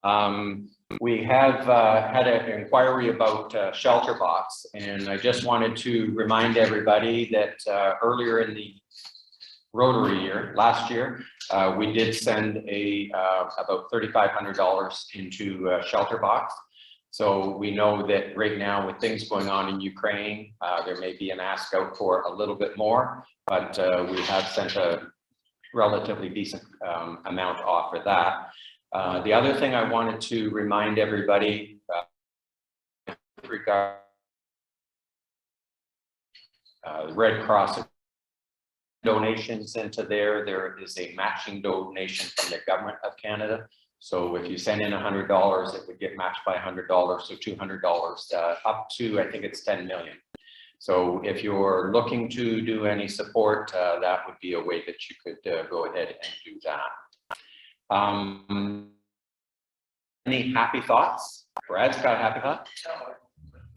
We have had an inquiry about shelter box, and I just wanted to remind everybody that earlier in the Rotary year, last year, we did send about $3,500 into shelter box. So we know that right now with things going on in Ukraine, there may be an ask out for a little bit more, but we have sent a relatively decent amount off for that. The other thing I wanted to remind everybody with regard Red Cross donations into there is a matching donation from the government of Canada. So if you send in $100, it would get matched by $100, so $200 up to, I think it's 10 million. So if you're looking to do any support, that would be a way that you could go ahead and do that. Any happy thoughts? Brad's got a happy thought?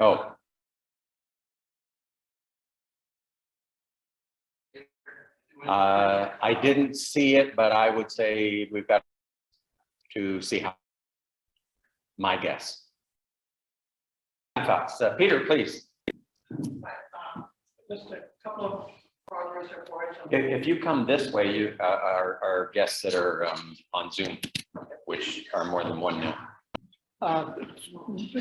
Oh. I didn't see it, but I would say we've got to see how. My guess. Thoughts, Peter, please. Just a couple of progress reports. If you come this way, you our guests that are on Zoom, which are more than one now.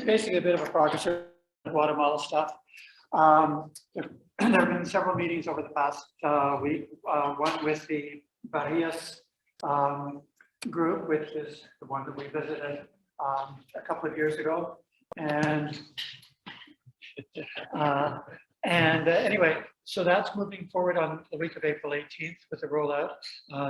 Basically, a bit of a progress report on Guatemala stuff. There have been several meetings over the past week. One with the Barrias group, which is the one that we visited a couple of years ago, and anyway, so that's moving forward on the week of April 18th with the rollout.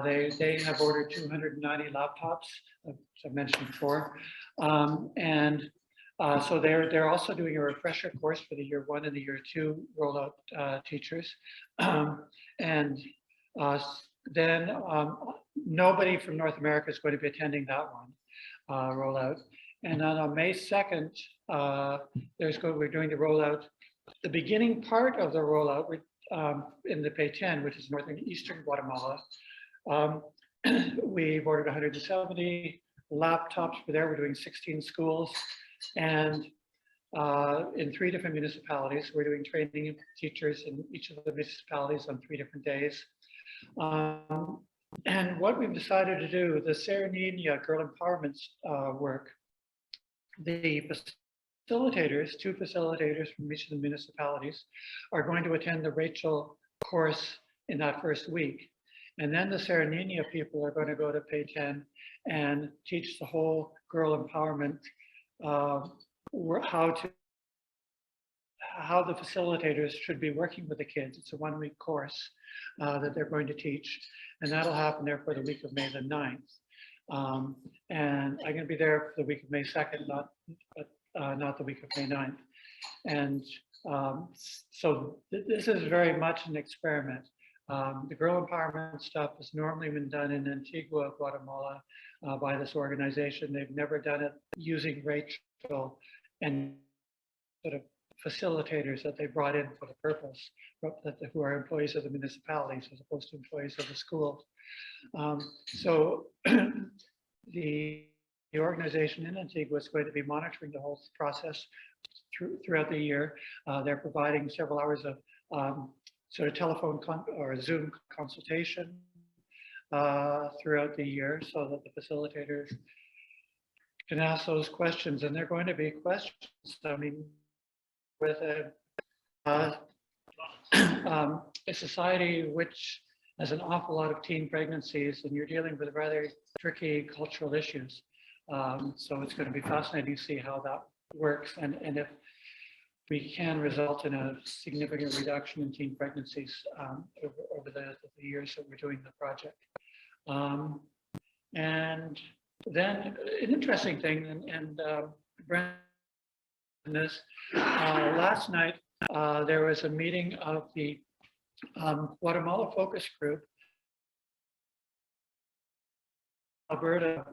They have ordered 290 laptops, as I mentioned before, so they're also doing a refresher course for the year 1 and the year 2 rollout teachers, and then nobody from North America is going to be attending that one rollout. And then on May 2nd, we're doing the rollout. The beginning part of the rollout in the Pay-10, which is northern eastern Guatemala, we've ordered 170 laptops for there. We're doing 16 schools, and in 3 different municipalities. We're doing training of teachers in each of the municipalities on 3 different days. And what we've decided to do, the Serenina Girl Empowerment work, the facilitators, 2 facilitators from each of the municipalities are going to attend the Rachel course in that first week. And then the Serenina people are going to go to Pay-10 and teach the whole girl empowerment, how the facilitators should be working with the kids. It's a 1-week course that they're going to teach, and that'll happen there for the week of May the 9th. And I'm going to be there for the week of May 2nd, not the week of May 9th. And so this is very much an experiment. The girl empowerment stuff has normally been done in Antigua, Guatemala by this organization. They've never done it using Rachel and sort of facilitators that they brought in for the purpose, who are employees of the municipalities as opposed to employees of the schools. So the organization in Antigua is going to be monitoring the whole process throughout the year. They're providing several hours of sort of telephone or Zoom consultation throughout the year so that the facilitators can ask those questions. And they're going to be questions, I mean, with a society which has an awful lot of teen pregnancies, and you're dealing with rather tricky cultural issues. So it's going to be fascinating to see how that works, and if we can result in a significant reduction in teen pregnancies over the years that we're doing the project. And then an interesting thing, and Brenda, last night there was a meeting of the Guatemala Focus Group, Alberta.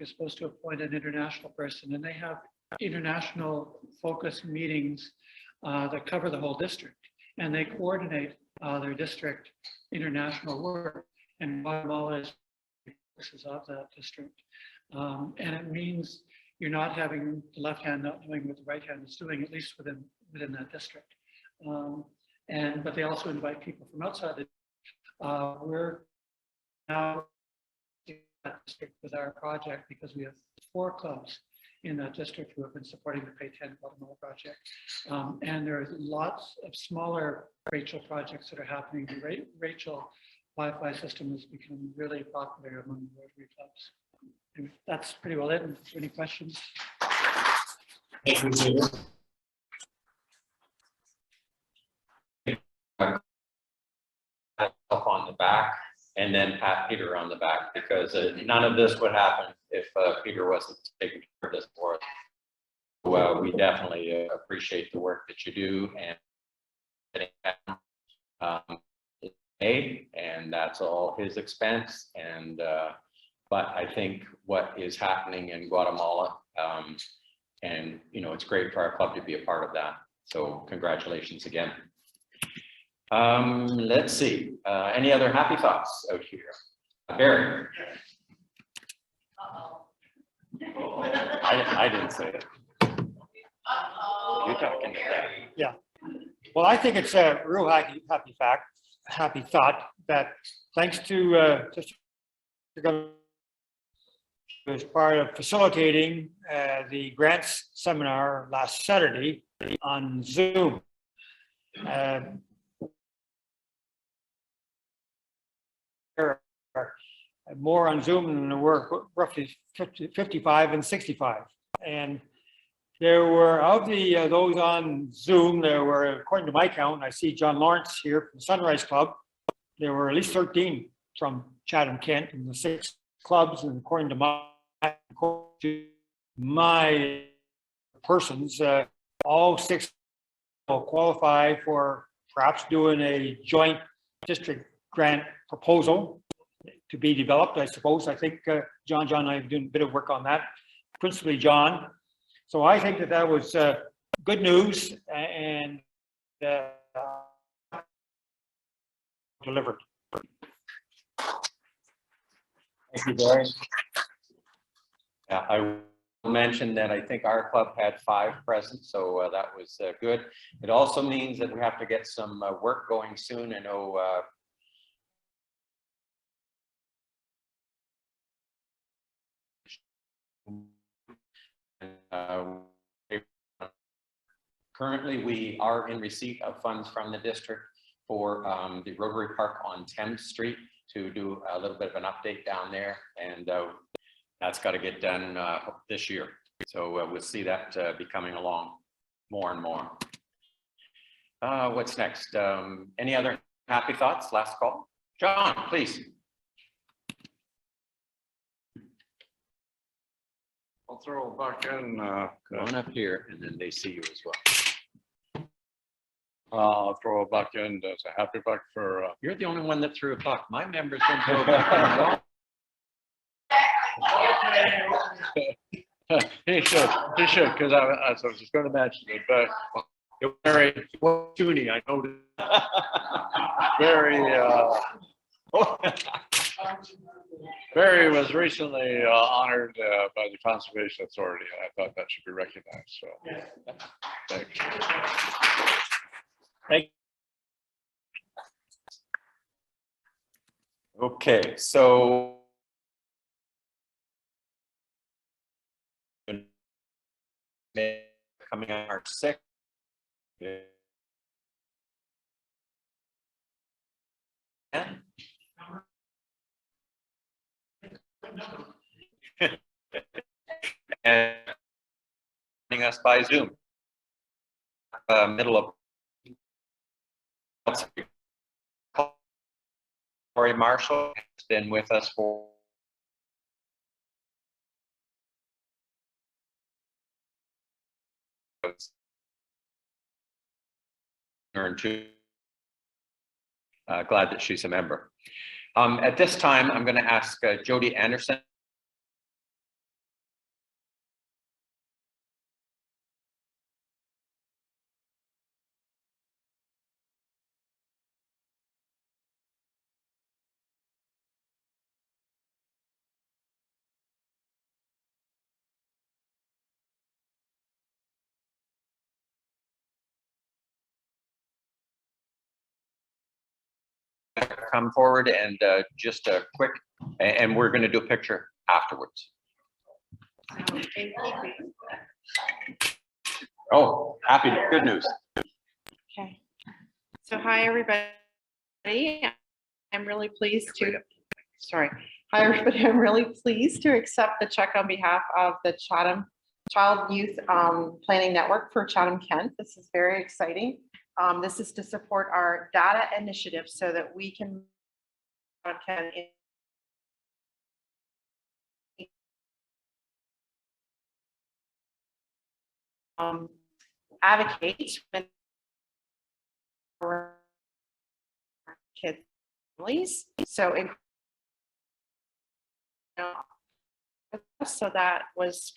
Is supposed to appoint an international person, and they have international focus meetings that cover the whole district, and they coordinate their district international work. and Guatemala is of that district. And it means you're not having the left hand not knowing what the right hand is doing, at least within that district. But they also invite people from outside the we're now in that district with our project because we have 4 clubs in that district who have been supporting the Pay 10 Guatemala project. And there's lots of smaller Rachel projects that are happening. The Rachel Wi-Fi system has become really popular among the Rotary clubs. And that's pretty well it. Any questions? Thank you, Peter. On the back and then pat Peter on the back, because none of this would happen if Peter wasn't taking care of this for us. So, we definitely appreciate the work that you do, and that's all his expense. And but I think what is happening in Guatemala, and it's great for our club to be a part of that. So congratulations again. Let's see. Any other happy thoughts out here? Barry. I didn't say it. You're talking to that. Yeah. Well, I think it's a real happy thought that thanks to as part of facilitating the grants seminar last Saturday on Zoom. More on Zoom than there were roughly 55 and 65. And there were, of those on Zoom, there were, according to my count, I see John Lawrence here from Sunrise Club, there were at least 13 from Chatham, Kent, in the 6 clubs. And according to my persons, all 6 will qualify for perhaps doing a joint district grant proposal to be developed, I suppose. I think John and I have done a bit of work on that, principally John. So I think that was good news and delivered. Thank you, Barry. Yeah, I will mention that I think our club had 5 present, so that was good. It also means that we have to get some work going soon. I know currently we are in receipt of funds from the district for the Rotary Park on Thames Street to do a little bit of an update down there, and that's got to get done this year. So we'll see that be coming along more and more. What's next? Any other happy thoughts? Last call. John, please. I'll throw it back in. Come on up here, and then they see you as well. I'll throw it back in as a happy buck for. You're the only one that threw a buck. My members didn't throw a buck. He should, because I was just going to mention it, but very Tooney, I noticed. Barry was recently honored by the Conservation Authority, and I thought that should be recognized. So, thank you. Thank you. Okay, so coming on March 6th. And joining us by Zoom. Middle of Corey Marshall has been with us for glad that she's a member. At this time, I'm going to ask Jody Anderson come forward and just a quick, and we're going to do a picture afterwards. Oh, happy, good news. Okay. So hi, everybody. I'm really pleased to, sorry. Hi, everybody. I'm really pleased to accept the check on behalf of the Chatham Child Youth Planning Network for Chatham Kent. This is very exciting. This is to support our data initiative so that we can advocate for kids, families. So, so that was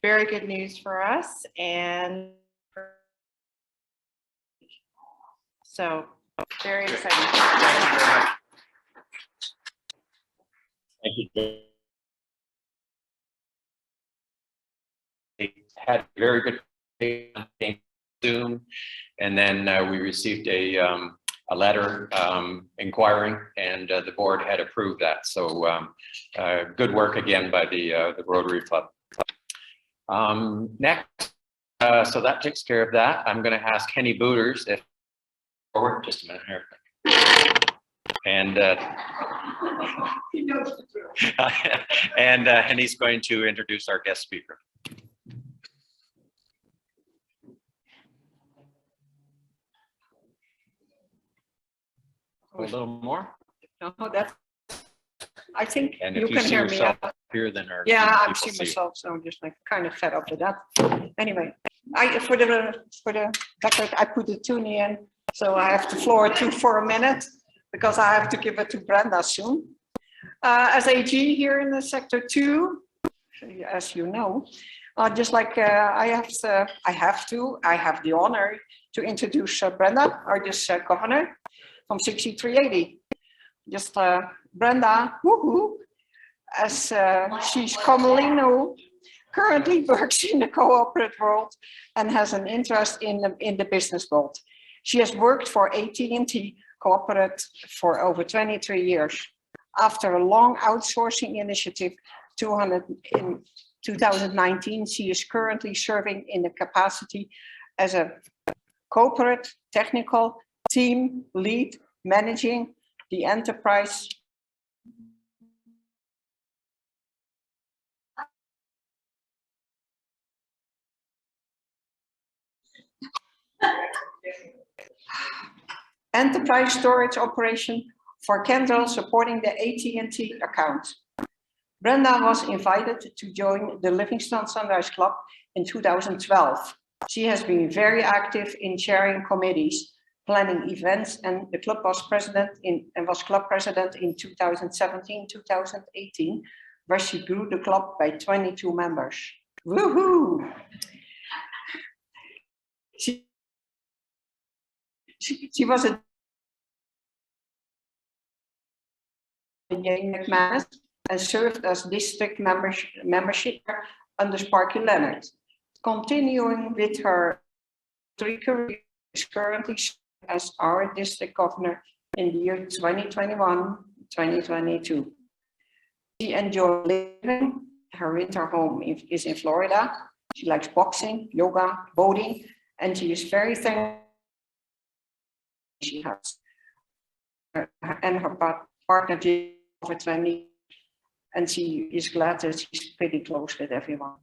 very good news for us, and so very exciting. Thank you very much. Thank you. They had very good Zoom, and then we received a letter inquiring, and the board had approved that. So good work again by the Rotary Club. Next, so that takes care of that. I'm going to ask Henny Booters if forward just a minute here. And and Henny's going to introduce our guest speaker. A little more. No, that's, I think And you if you can see hear me. yourself here, then our Yeah, I'm people seeing see you. myself, so I'm just like kind of fed up with that. Anyway, for the record, I put the tune in, so I have the floor for a minute because I have to give it to Brenda soon. As AG here in the sector 2, as you know, just like I have the honor to introduce Brenda, our just governor from 6380. Just Brenda, WooWoo, as she's commonly known, currently works in the cooperative world and has an interest in the business world. She has worked for AT&T Cooperative for over 23 years. After a long outsourcing initiative in 2019, she is currently serving in the capacity as a corporate technical team lead, managing the enterprise storage operation for Kendall, supporting the AT&T account. Brenda was invited to join the Livingston Sunrise Club in 2012. She has been very active in chairing committees, planning events, and the club was club president in 2017-2018, where she grew the club by 22 members. Woohoo! She was a McManus and served as district membership under Sparky Leonard. Continuing with her career, is currently as our district governor in the year 2021-2022. She enjoys living. Her winter home is in Florida. She likes boxing, yoga, boating, and she is very thankful she has. And her partner over 20, and she is glad that she's pretty close with everyone.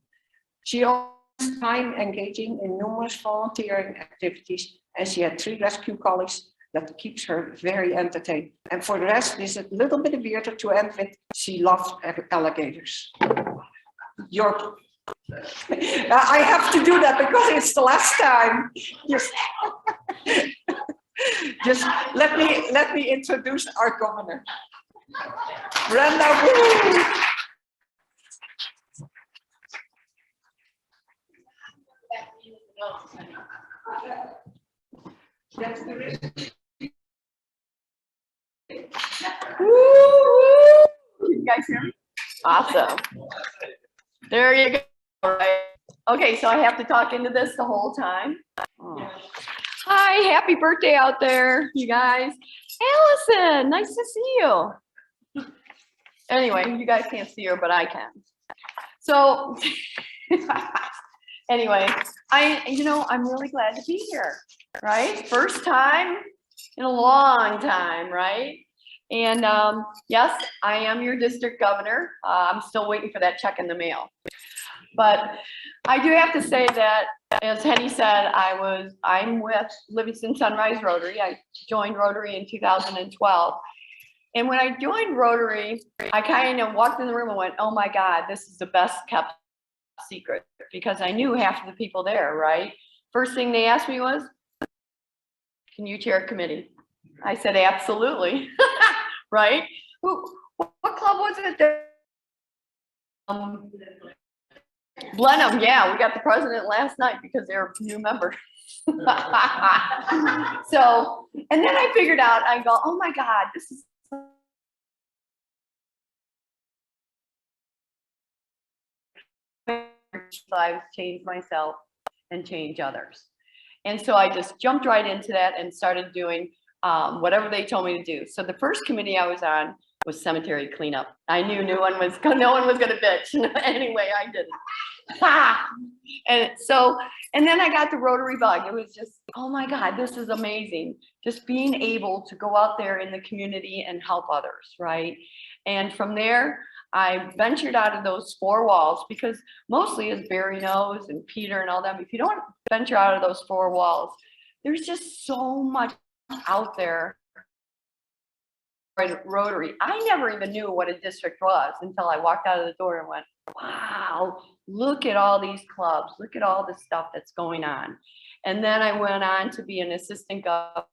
She also spends time engaging in numerous volunteering activities, and she had 3 rescue colleagues that keeps her very entertained. And for the rest, this is a little bit weirder to end with. She loves alligators. I have to do that because it's the last time. Just let me introduce our governor, Brenda. That's the risk. Can you guys hear me? Awesome. There you go. All right. Okay, so I have to talk into this the whole time. Oh. Hi, happy birthday out there, you guys. Allison, nice to see you. Anyway, you guys can't see her, but I can. So anyway, I'm really glad to be here, right? First time in a long time, right? And yes, I am your district governor. I'm still waiting for that check in the mail. But I do have to say that, as Henny said, I'm with Livingston Sunrise Rotary. I joined Rotary in 2012. And when I joined Rotary, I kind of walked in the room and went, oh my God, this is the best kept secret, because I knew half of the people there, right? First thing they asked me was, can you chair a committee? I said, absolutely, right? What club was it there? Blenheim, yeah, we got the president last night because they're a new member. So, and then I figured out, I go, oh my God, this is I've changed myself and change others. And so I just jumped right into that and started doing whatever they told me to do. So the first committee I was on was cemetery cleanup. I knew no one was going to bitch. Anyway, I didn't. And then I got the Rotary bug. It was just, oh my God, this is amazing. Just being able to go out there in the community and help others, right? And from there, I ventured out of those four walls, because mostly as Barry knows and Peter and all them, if you don't venture out of those four walls, there's just so much out there. Rotary, I never even knew what a district was until I walked out of the door and went, wow, look at all these clubs, look at all the stuff that's going on. And then I went on to be an assistant governor.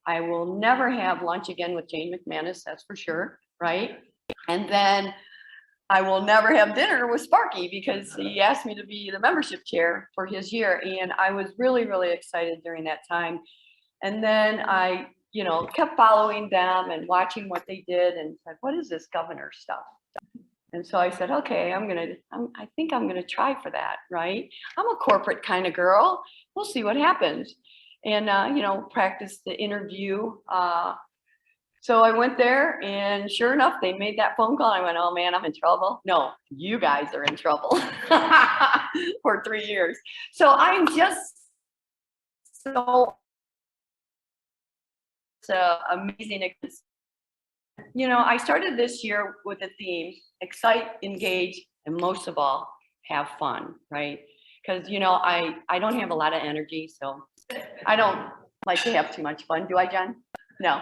I will never have lunch again with Jane McManus, that's for sure, right? And then I will never have dinner with Sparky, because he asked me to be the membership chair for his year. And I was really, really excited during that time. And then I, kept following them and watching what they did and said, what is this governor stuff? And so I said, okay, I think I'm gonna try for that, right? I'm a corporate kind of girl. We'll see what happens. And, practice the interview. So I went there, and sure enough, they made that phone call. I went, oh man, I'm in trouble. No, you guys are in trouble for 3 years. So I'm just so amazing. I started this year with a theme: excite, engage, and most of all, have fun, right? Because, I don't have a lot of energy, so I don't like to have too much fun. Do I, Jen? No,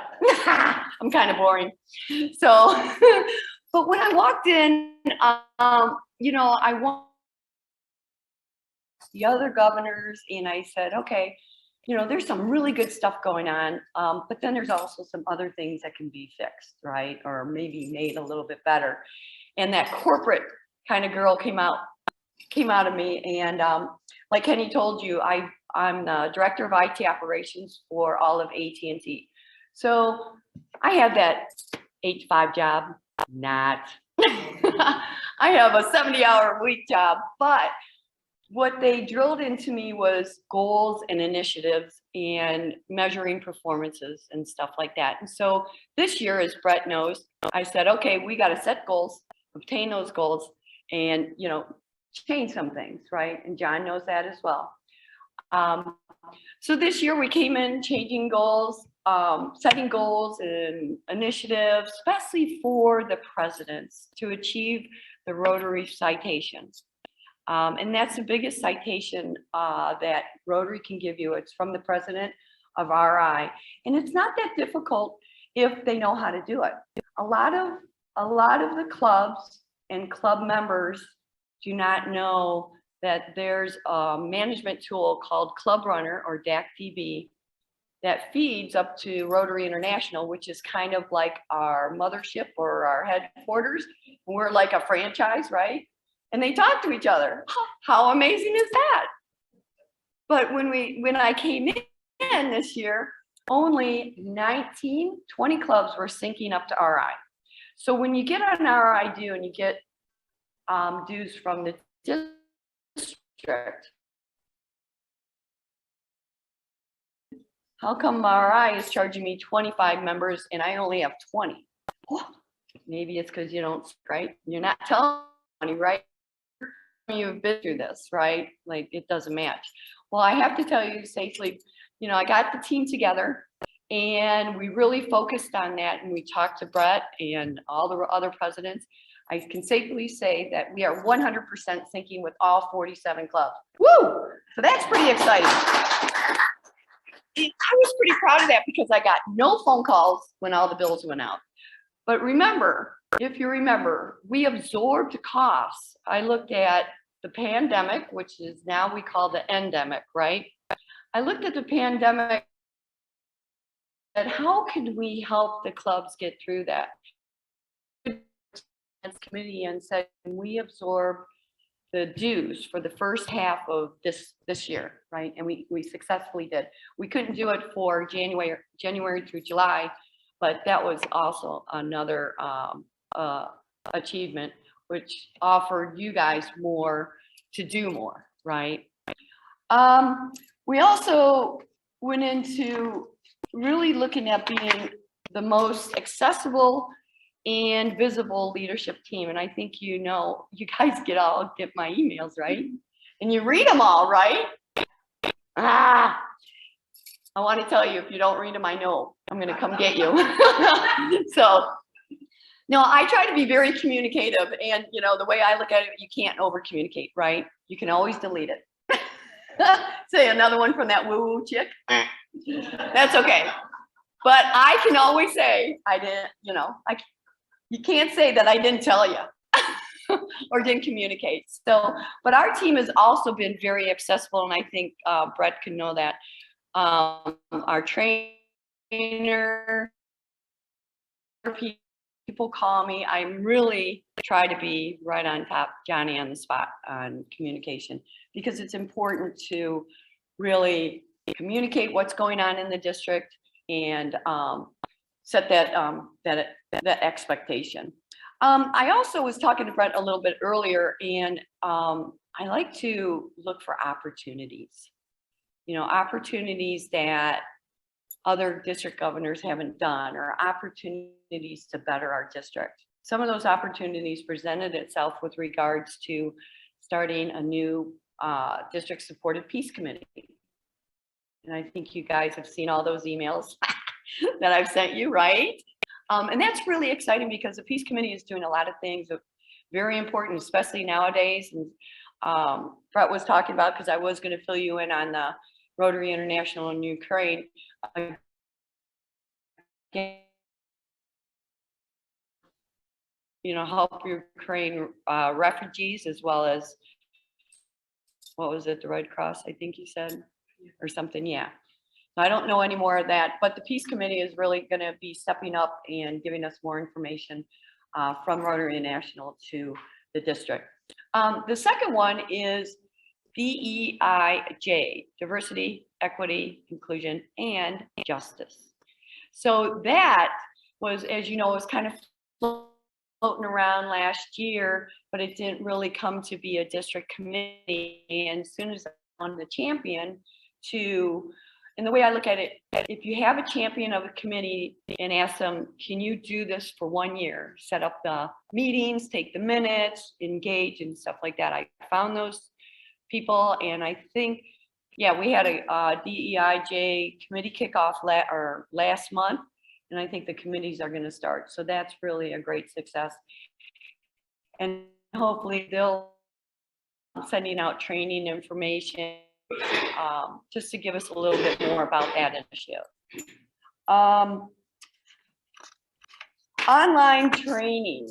I'm kind of boring. So, but when I walked in, I want the other governors, and I said, okay, there's some really good stuff going on, but then there's also some other things that can be fixed, right? Or maybe made a little bit better. And that corporate kind of girl came out of me. And like Kenny told you, I'm the director of IT operations for all of AT&T. So I had that 8 to 5 job, not. I have a 70-hour-a-week job, but what they drilled into me was goals and initiatives and measuring performances and stuff like that. And so this year, as Brett knows, I said, okay, we got to set goals, obtain those goals, and, change some things, right? And John knows that as well. So this year we came in changing goals, setting goals and initiatives, especially for the presidents to achieve the Rotary citations. And that's the biggest citation that Rotary can give you. It's from the president of RI. And it's not that difficult if they know how to do it. A lot of the clubs and club members do not know that there's a management tool called Club Runner, or DAC-DB, that feeds up to Rotary International, which is kind of like our mothership or our headquarters. We're like a franchise, right? And they talk to each other. How amazing is that? But when I came in this year, only 20 clubs were syncing up to RI. So when you get on RI due and you get dues from the district, how come RI is charging me 25 members and I only have 20? Maybe it's because you don't, right? You're not telling me, right? You've been through this, right? Like it doesn't match. Well, I have to tell you safely, I got the team together and we really focused on that. And we talked to Brett and all the other presidents. I can safely say that we are 100% syncing with all 47 clubs. Woo! So that's pretty exciting. I was pretty proud of that because I got no phone calls when all the bills went out. But remember, if you remember, we absorbed costs. I looked at the pandemic, which is now we call the endemic, right? I looked at the pandemic and how could we help the clubs get through that? Committee and said, can we absorb the dues for the first half of this year, right? And we successfully did. We couldn't do it for January through July, but that was also another achievement, which offered you guys more to do more, right? We also went into really looking at being the most accessible and visible leadership team. And I think you guys get my emails, right? And you read them all, right? I want to tell you, if you don't read them, I know I'm going to come get you. So, no, I try to be very communicative. And, the way I look at it, you can't over communicate, right? You can always delete it. Say another one from that WooWoo chick. That's okay. But I can always say, I didn't, you can't say that I didn't tell you or didn't communicate. So, but our team has also been very accessible. And I think Brett can know that. Our trainer, people call me. I really try to be right on top, Johnny on the spot on communication, because it's important to really communicate what's going on in the district and set that expectation. I also was talking to Brett a little bit earlier, and I like to look for opportunities. Opportunities that other district governors haven't done, or opportunities to better our district. Some of those opportunities presented itself with regards to starting a new district supported peace committee. And I think you guys have seen all those emails that I've sent you, right? And that's really exciting because the peace committee is doing a lot of things that very important, especially nowadays. And Brett was talking about, because I was going to fill you in on the Rotary International in Ukraine. Help Ukraine refugees, as well as, what was it, the Red Cross, I think you said, or something, yeah. I don't know any more of that, but the Peace Committee is really going to be stepping up and giving us more information from Rotary International to the district. The second one is DEIJ, Diversity, Equity, Inclusion, and Justice. So that was, as you know, was kind of floating around last year, but it didn't really come to be a district committee. And as soon as I won the champion to, and the way I look at it, if you have a champion of a committee and ask them, can you do this for 1 year? Set up the meetings, take the minutes, engage and stuff like that. I found those people, and I think, yeah, we had a DEIJ committee kickoff last month, and I think the committees are going to start. So that's really a great success. And hopefully they'll sending out training information just to give us a little bit more about that initiative. Online training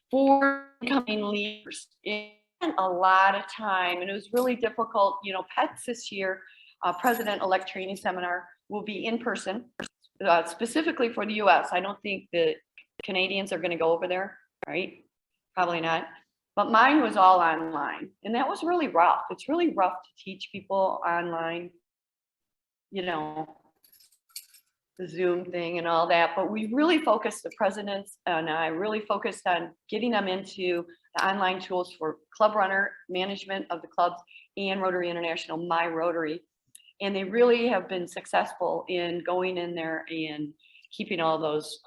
for becoming leaders. A lot of time, and it was really difficult. PETS this year, President-elect Training Seminar will be in person, specifically for the US. I don't think the Canadians are going to go over there, right? Probably not. But mine was all online, and that was really rough. It's really rough to teach people online, the Zoom thing and all that. But we really focused, the presidents and I really focused on getting them into the online tools for club runner, management of the clubs, and Rotary International, My Rotary. And they really have been successful in going in there and keeping all those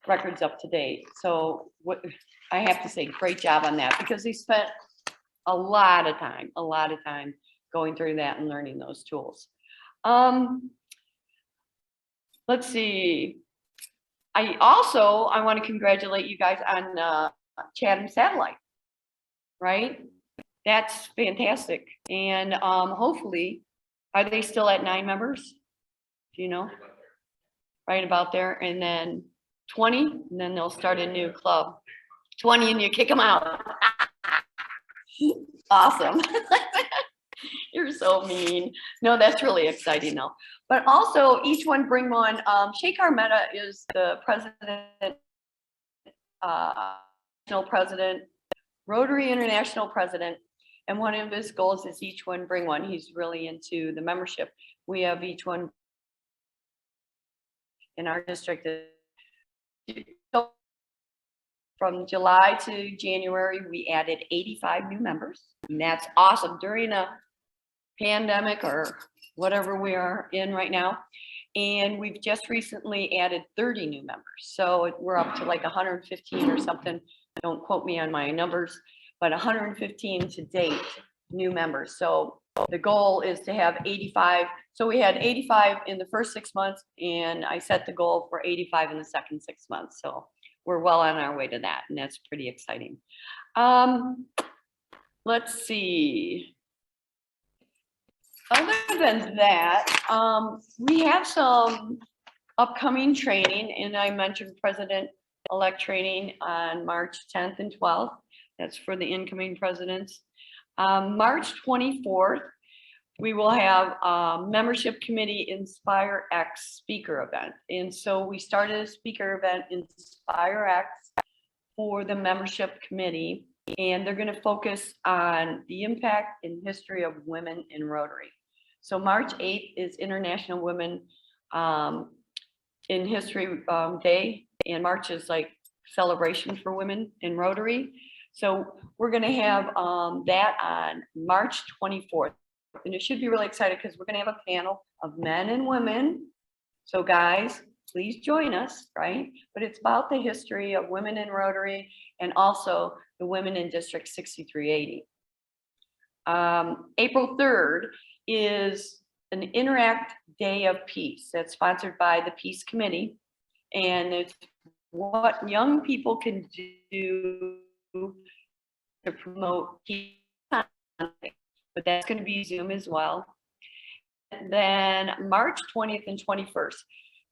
records up to date. So what I have to say, great job on that, because they spent a lot of time going through that and learning those tools. Let's see. I want to congratulate you guys on Chatham Satellite, right? That's fantastic. And hopefully, are they still at 9 members? Do you know? Right about there. And then 20, and then they'll start a new club. 20 and you kick them out. Awesome. You're so mean. No, that's really exciting though. But also each one bring one. Sheikh Armetta is the president, national president, Rotary International president. And one of his goals is each one bring one. He's really into the membership. We have each one in our district. From July to January, we added 85 new members. And that's awesome during a pandemic or whatever we are in right now. And we've just recently added 30 new members. So we're up to like 115 or something. Don't quote me on my numbers, but 115 to date new members. So the goal is to have 85. So we had 85 in the first 6 months, and I set the goal for 85 in the second 6 months. So we're well on our way to that, and that's pretty exciting. Let's see. Other than that, we have some upcoming training, and I mentioned President-elect training on March 10th and 12th. That's for the incoming presidents. March 24th, we will have a membership committee Inspire X speaker event. And so we started a speaker event, Inspire X, for the membership committee. And they're going to focus on the impact and history of women in Rotary. So March 8th is International Women in History Day. And March is like celebration for women in Rotary. So we're going to have that on March 24th. And it should be really excited because we're going to have a panel of men and women. So guys, please join us, right? But it's about the history of women in Rotary and also the women in District 6380. April 3rd is an Interact Day of Peace that's sponsored by the Peace Committee. And it's what young people can do to promote peace. But that's going to be Zoom as well. And then March 20th and 21st.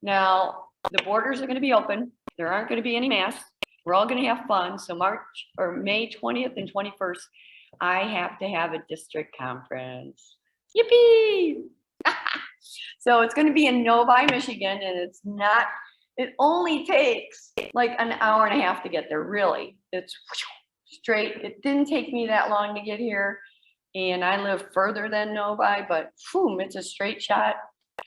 Now, the borders are going to be open. There aren't going to be any masks. We're all going to have fun. So May 20th and 21st, I have to have a district conference. Yippee! So it's going to be in Novi, Michigan, and it only takes like an hour and a half to get there, really. It's straight. It didn't take me that long to get here. And I live further than Novi, but boom, it's a straight shot.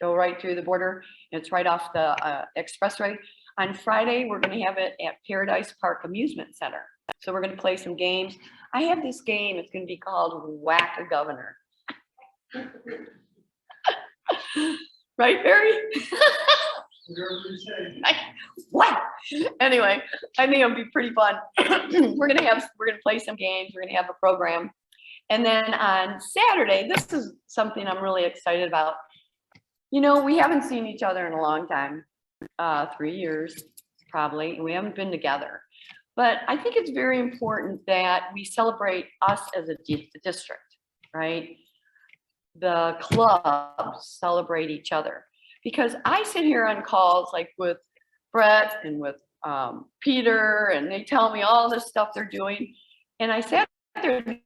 Go right through the border. It's right off the expressway. On Friday, we're going to have it at Paradise Park Amusement Center. So we're going to play some games. I have this game. It's going to be called Whack a Governor. Right, Barry? What? Anyway, I think it'll be pretty fun. We're gonna play some games. We're gonna have a program. And then on Saturday, this is something I'm really excited about. You know, we haven't seen each other in a long time, 3 years probably, and we haven't been together. But I think it's very important that we celebrate us as a district, right? The clubs celebrate each other. Because I sit here on calls like with Brett and with Peter, and they tell me all this stuff they're doing. And I sat there the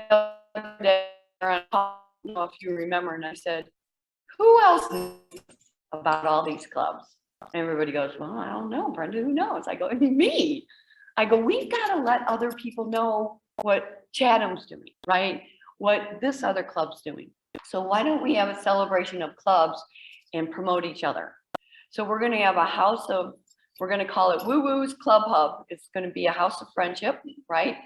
other day on call, I don't know if you remember, and I said, who else knows about all these clubs? And everybody goes, well, I don't know, Brenda, who knows? I go, me. I go, we've got to let other people know what Chatham's doing, right? What this other club's doing. So why don't we have a celebration of clubs and promote each other? So we're going to have we're going to call it WooWoo's Club Hub. It's going to be a house of friendship, right?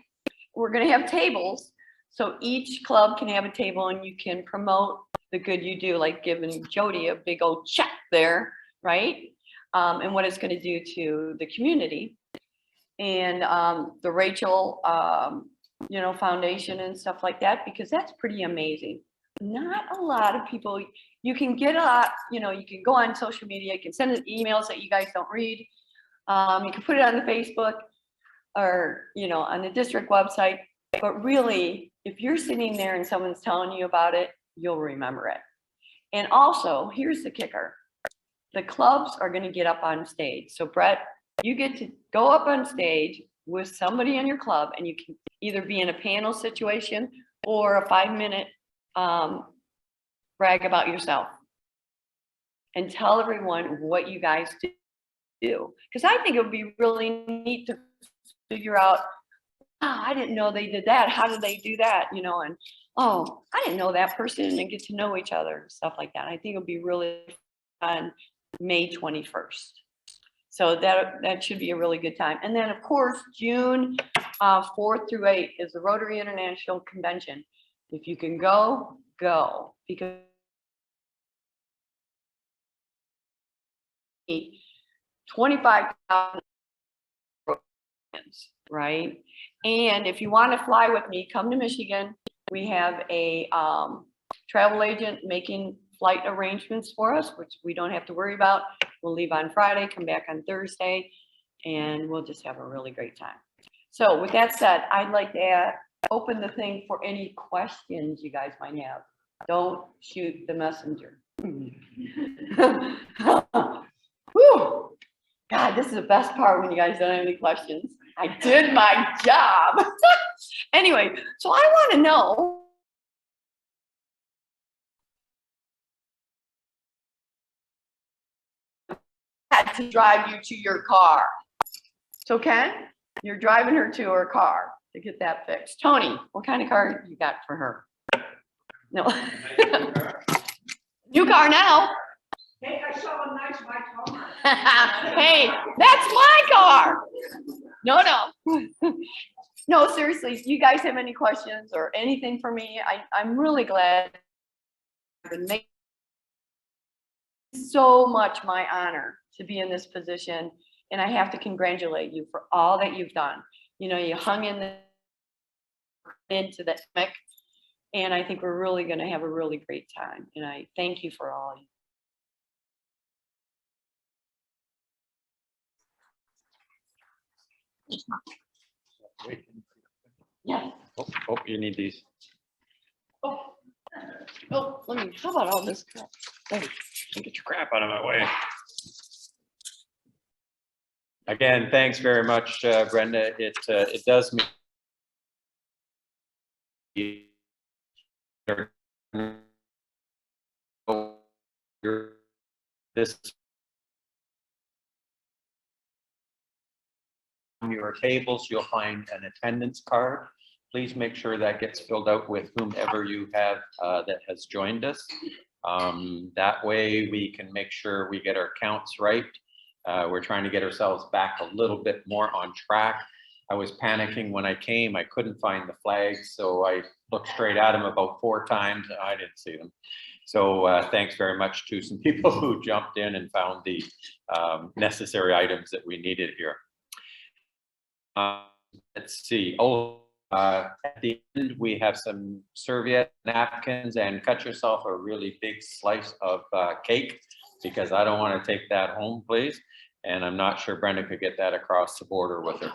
We're going to have tables. So each club can have a table and you can promote the good you do, like giving Jody a big old check there, right? And what it's going to do to the community. And the Rachel, you know, Foundation and stuff like that, because that's pretty amazing. Not a lot of people, you can get a lot, you know, you can go on social media, you can send emails that you guys don't read. You can put it on the Facebook or, you know, on the district website. But really, if you're sitting there and someone's telling you about it, you'll remember it. And also, here's the kicker. The clubs are going to get up on stage. So Brett, you get to go up on stage with somebody in your club, and you can either be in a panel situation or a 5-minute brag about yourself and tell everyone what you guys do. Because I think it would be really neat to figure out, oh, I didn't know they did that. How did they do that? You know, and oh, I didn't know that person, and get to know each other, stuff like that. I think it would be really fun May 21st. So that should be a really good time. And then of course, June 4th through 8th is the Rotary International Convention. If you can go, go, because 25,000, right? And if you want to fly with me, come to Michigan. We have a travel agent making flight arrangements for us, which we don't have to worry about. We'll leave on Friday, come back on Thursday, and we'll just have a really great time. So with that said, I'd like to open the thing for any questions you guys might have. Don't shoot the messenger. Whew. God, this is the best part when you guys don't have any questions. I did my job. Anyway, so I want to know, had to drive you to your car. So Ken, you're driving her to her car to get that fixed. Tony, what kind of car you got for her? No. New car now. Hey, I saw a nice white car. Hey, that's my car. No. No, seriously, you guys have any questions or anything for me? I'm really glad. It's so much my honor to be in this position, and I have to congratulate you for all that you've done. You know, you hung in into the mic, and I think we're really going to have a really great time. And I thank you for all. Yeah. Oh, you need these. Oh, let me, how about all this crap? Get your crap out of my way. Again, thanks very much, Brenda. It does mean this on your tables, you'll find an attendance card. Please make sure that gets filled out with whomever you have that has joined us. That way we can make sure we get our counts right. We're trying to get ourselves back a little bit more on track. I was panicking when I came. I couldn't find the flags, so I looked straight at them about 4 times and I didn't see them. So thanks very much to some people who jumped in and found the necessary items that we needed here. Let's see. At the end, we have some serviette napkins, and cut yourself a really big slice of cake, because I don't want to take that home, please. And I'm not sure Brenda could get that across the border with her.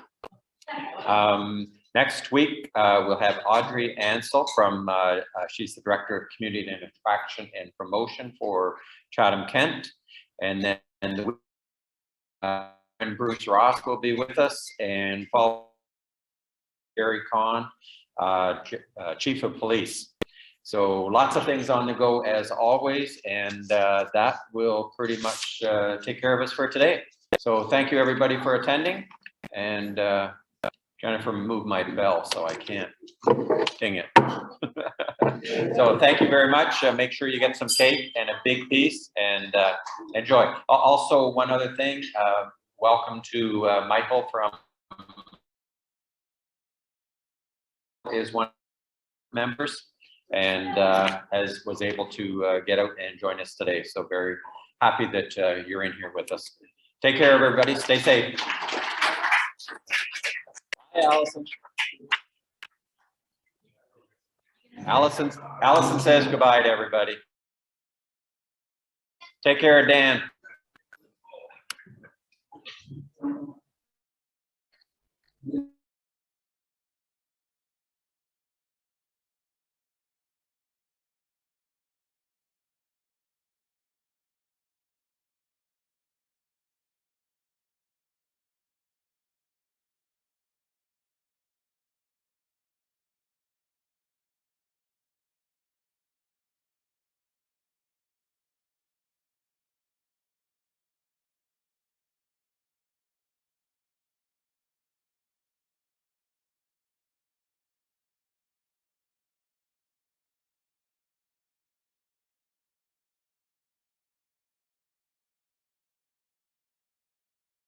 Next week, we'll have Audrey Ansel from, she's the Director of Community and Attraction and Promotion for Chatham, Kent. And then and Bruce Ross will be with us, and Paul Gary Kahn, Chief of Police. So lots of things on the go as always, and that will pretty much take care of us for today. So thank you everybody for attending, and Jennifer moved my bell so I can't ding it. So thank you very much. Make sure you get some cake and a big piece, and enjoy. Also, one other thing, welcome to Michael from is one members and as was able to get out and join us today. So very happy that you're in here with us. Take care, everybody. Stay safe. Hi, Allison. Allison says goodbye to everybody. Take care of Dan.